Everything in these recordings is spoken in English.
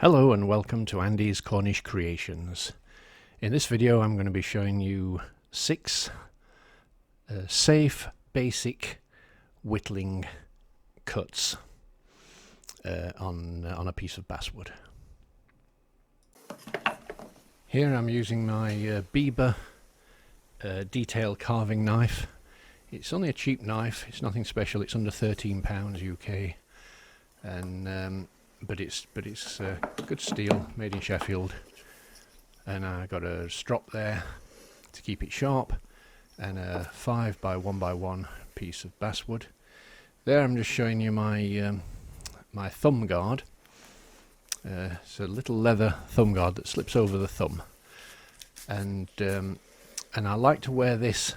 Hello and welcome to Andy's Cornish Creations. In this video I'm going to be showing you 6 safe, basic whittling cuts on a piece of basswood. Here I'm using my Beber detail carving knife. It's only a cheap knife, it's nothing special, it's under £13 UK, and but it's good steel, made in Sheffield, and I got a strop there to keep it sharp, and a 5 by 1 by 1 piece of basswood. There I'm just showing you my my thumb guard. It's a little leather thumb guard that slips over the thumb, and I like to wear this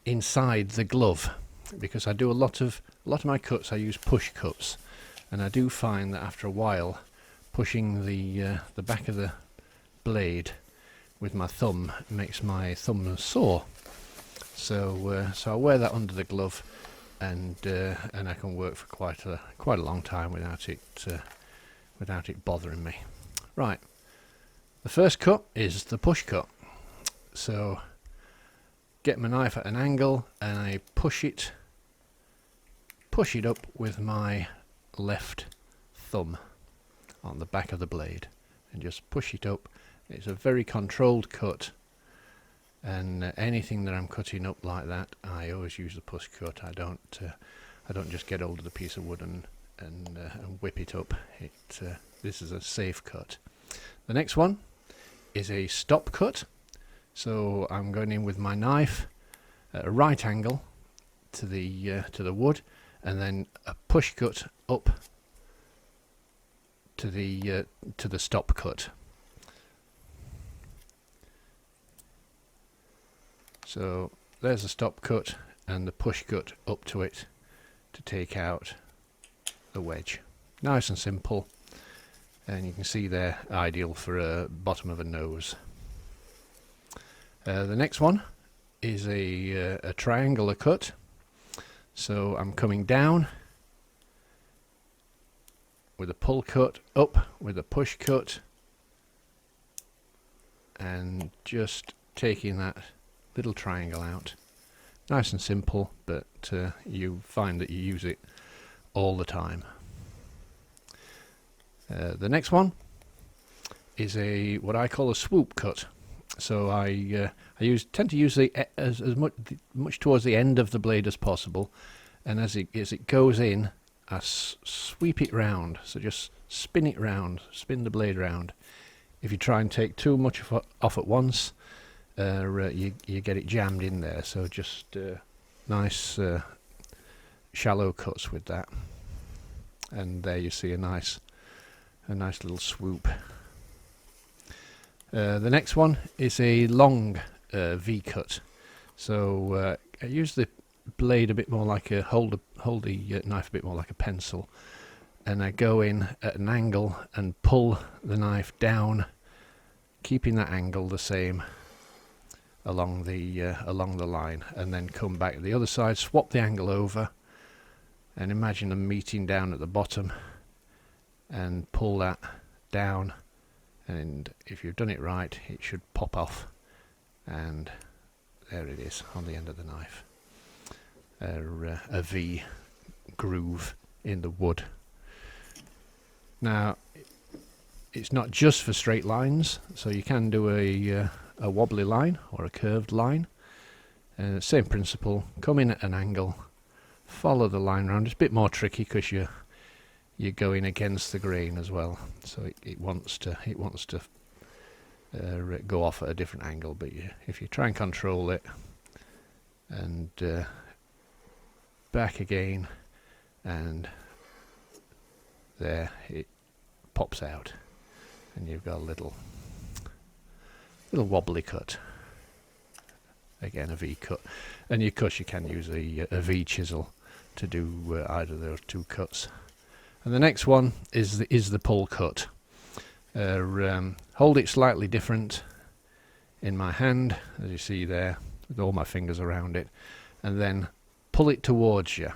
inside the glove because I do a lot of my cuts. I use push cuts. And I do find that after a while, pushing the back of the blade with my thumb makes my thumb sore. So I wear that under the glove, and I can work for quite a long time without it bothering me. Right, the first cut is the push cut. So get my knife at an angle, and I push it up with my left thumb on the back of the blade and just push it up. It's a very controlled cut, and anything that I'm cutting up like that, I always use the push cut. I don't just get hold of the piece of wood and whip it up. This is a safe cut. The next one is a stop cut. So I'm going in with my knife at a right angle to the wood, and then a push cut up to the stop cut. So there's a stop cut and the push cut up to it to take out the wedge. Nice and simple, and you can see they're ideal for a bottom of a nose. The next one is a triangular cut. So I'm coming down with a pull cut, up with a push cut, and just taking that little triangle out. Nice and simple, but you find that you use it all the time. The next one is what I call a swoop cut. So I tend to use as much towards the end of the blade as possible, and as it goes in, I sweep it round. So just spin it round, spin the blade round. If you try and take too much off at once, you get it jammed in there. So just nice shallow cuts with that, and there you see a nice little swoop. The next one is a long V cut. So I use the blade a bit more like hold the knife a bit more like a pencil, and I go in at an angle and pull the knife down, keeping that angle the same along the line, and then come back to the other side, swap the angle over, and imagine them meeting down at the bottom, and pull that down. And if you've done it right, it should pop off, and there it is on the end of the knife, a V groove in the wood. Now it's not just for straight lines, so you can do a wobbly line or a curved line, and same principle. Come in at an angle, follow the line round. It's a bit more tricky because you're going against the grain as well, so it wants to go off at a different angle. But if you try and control it, and back again, and there it pops out, and you've got a little wobbly cut. Again, a V cut, and of course you can use a V chisel to do either of those two cuts. And the next one is the pull cut. Hold it slightly different in my hand, as you see there, with all my fingers around it, and then pull it towards you.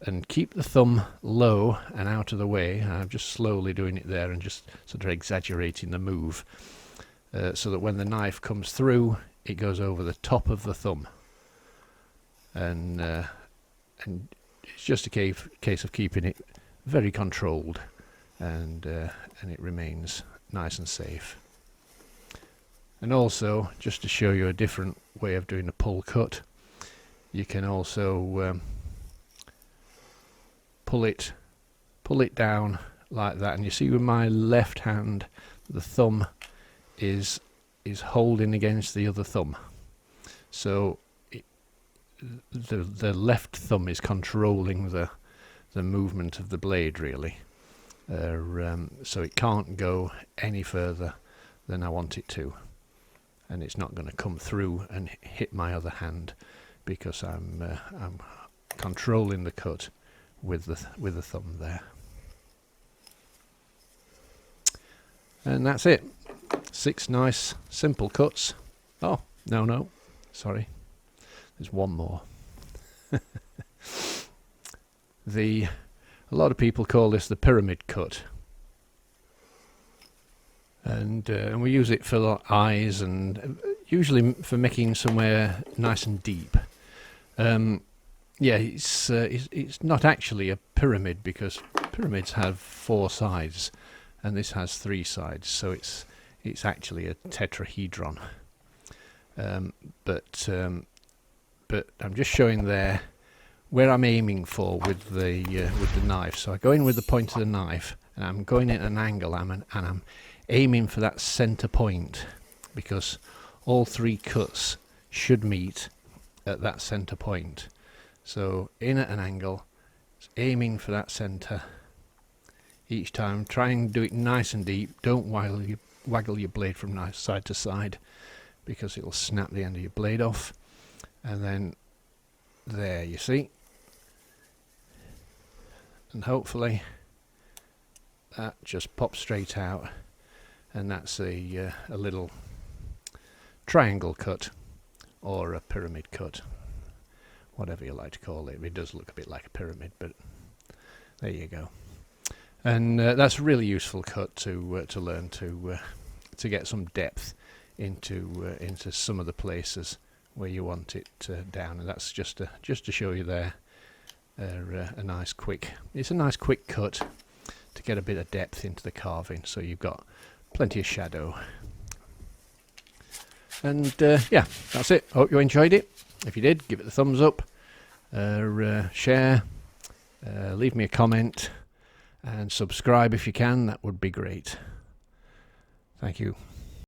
and keep the thumb low and out of the way. I'm just slowly doing it there and just sort of exaggerating the move, so that when the knife comes through, it goes over the top of the thumb, and it's just a case of keeping it very controlled, and it remains nice and safe. And also, just to show you a different way of doing a pull cut, you can also pull it down like that, and you see with my left hand the thumb is holding against the other thumb, so the left thumb is controlling the movement of the blade, really, so it can't go any further than I want it to, and it's not going to come through and hit my other hand, because I'm controlling the cut with the thumb there. And that's it. 6 nice simple cuts. Oh, no, sorry, there's one more. A lot of people call this the pyramid cut, and we use it for eyes, and usually for making somewhere nice and deep. Yeah, it's not actually a pyramid, because pyramids have 4 sides and this has 3 sides, so it's actually a tetrahedron. But I'm just showing there where I'm aiming for with the knife. So I go in with the point of the knife, and I'm going at an angle, and I'm aiming for that center point, because all 3 cuts should meet at that center point. So in at an angle, aiming for that center each time. Try and do it nice and deep. Don't waggle your blade from side to side, because it'll snap the end of your blade off. And then there, you see, and hopefully that just pops straight out, and that's a little triangle cut, or a pyramid cut, whatever you like to call it. It does look a bit like a pyramid, but there you go. And that's a really useful cut to learn to get some depth into some of the places where you want it down. And that's just to show you there a nice quick. It's a nice quick cut to get a bit of depth into the carving, so you've got plenty of shadow. And yeah, that's it. Hope you enjoyed it. If you did, give it a thumbs up, share, leave me a comment, and subscribe if you can. That would be great. Thank you.